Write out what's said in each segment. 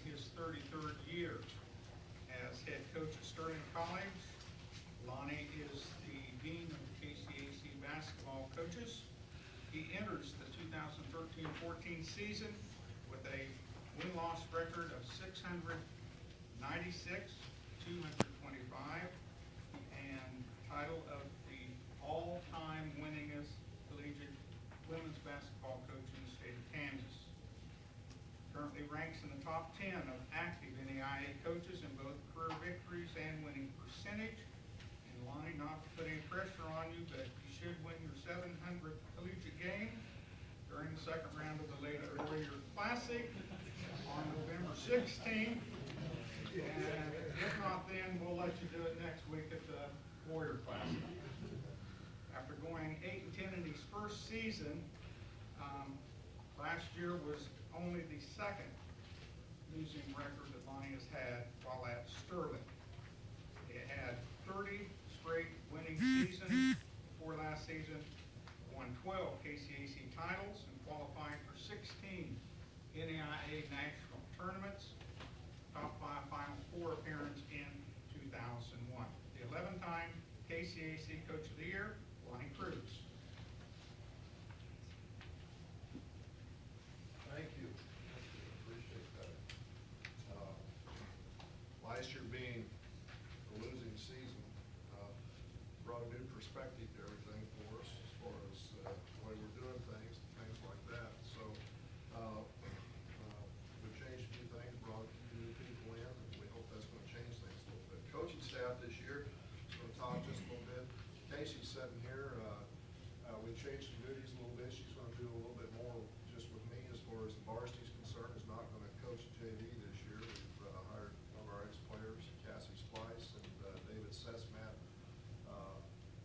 his 33rd year as head coach at Sterling College. Lonnie is the dean of the KCAC basketball coaches. He enters the 2013-14 season with a win-loss record of 696, 225, and title of the all-time winningest collegiate women's basketball coach in the state of Kansas. Currently ranks in the top 10 of active NAIA coaches in both career victories and winning percentage. And Lonnie, not to put any pressure on you, but you should win your 700th collegiate game during the second round of the Lady Warrior Classic on November 16th. And if not then, we'll let you do it next week at the Warrior Classic. After going 8-10 in his first season, last year was only the second losing record that Lonnie has had while at Sterling. He had 30 straight winning seasons before last season, won 12 KCAC titles, and qualified for 16 NAIA national tournaments, top 5 Final Four appearance in 2001. The 11th-time KCAC Coach of the Year, Lonnie Kruse. Thank you. Appreciate that. Last year being a losing season brought a new perspective to everything for us as far as the way we're doing things like that. So we've changed a few things, brought a few new people in, and we hope that's going to change things a little bit. Coaching staff this year is going to talk just a little bit. Casey's sitting here. We changed some duties a little bit. She's going to do a little bit more just with me as far as the varsity's concerned. Is not going to coach JV this year. We've hired one of our ex-players, Cassie Splice, and David Sesmat,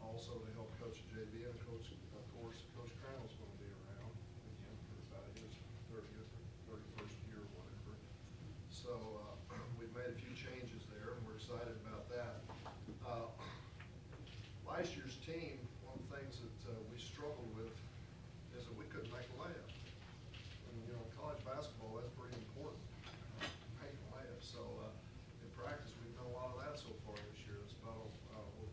also to help coach JV. And coach, of course, Coach Crandall's going to be around again for about his 30th or 31st year or whatever. So we've made a few changes there, and we're excited about that. Last year's team, one of the things that we struggled with is that we couldn't make a layup. And, you know, college basketball, that's pretty important, making layups. So in practice, we've done a lot of that so far this year. It's about, we're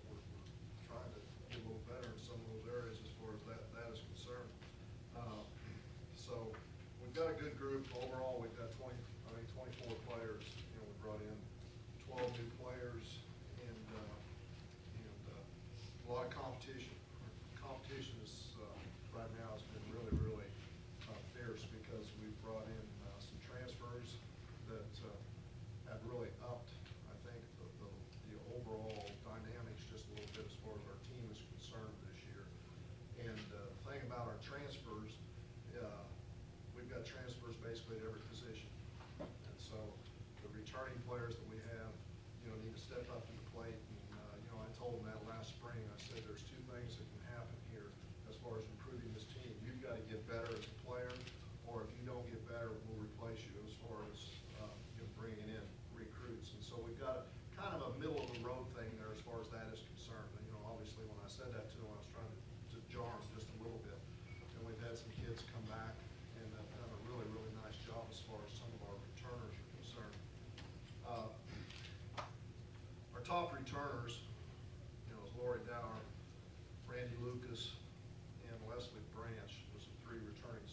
trying to get a little better in some of those areas as far as that is concerned. So we've got a good group. Overall, we've got 24 players. You know, we brought in 12 new players, and a lot of competition. Competition is right now has been really fierce because we've brought in some transfers that have really upped, I think, the overall dynamics just a little bit as far as our team is concerned this year. And the thing about our transfers, we've got transfers basically at every position. And so the returning players that we have, you know, need to step up to the plate. And you know, I told them that last spring. I said there's two things that can happen here as far as improving this team. You've got to get better as a player, or if you don't get better, we'll replace you as far as you know, bringing in recruits. And so we've got kind of a middle of the road thing there as far as that is concerned. And, you know, obviously when I said that to them, I was trying to jar them just a little bit. And we've had some kids come back and have done a really nice job as far as some of our returners are concerned. Our top returners, you know, is Lori Dower, Randy Lucas, and Leslie Branch was the three returning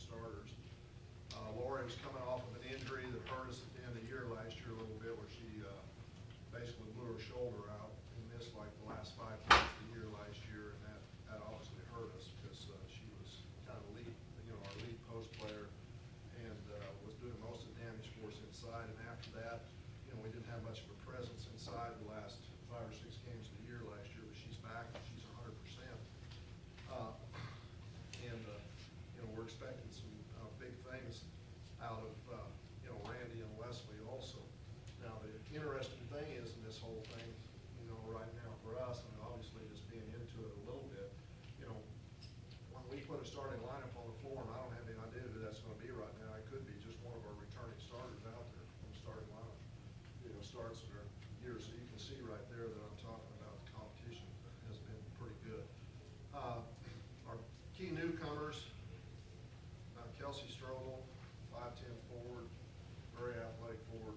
very athletic forward,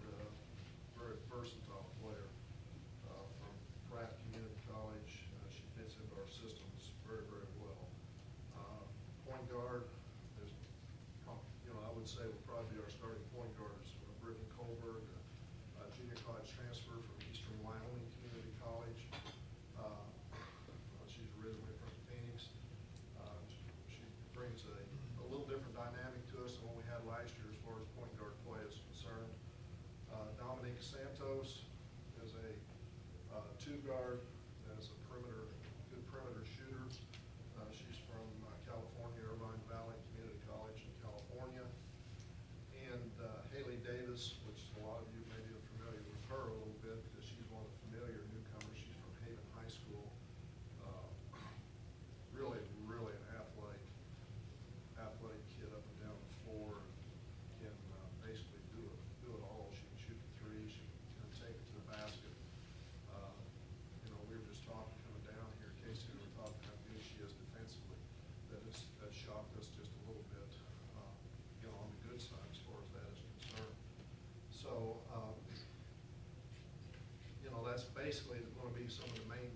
very versatile player, from Pratt Community College. She fits into our systems very, very well. Point guard is, I would say would probably be our starting point guard is Brittany Colberg, junior college transfer from Eastern Wyoming Community College. She's originally from Phoenix. She brings a little different dynamic to us than what we had last year as far as point guard play is concerned. Dominique Santos is a two guard, as a good perimeter shooter. She's from California, Irvine Valley Community College in California. And Haley Davis, which a lot of you maybe are familiar with her a little bit because she's one of the familiar newcomers. She's from Haven High School. Really, really an athletic kid up and down the floor. Can basically do it all. She can shoot the three. She can take it to the basket. We were just talking coming down here. Casey and we were talking how good she is defensively. That shocked us just a little bit. On the good side as far as that is concerned. So, that's basically going to be some of the main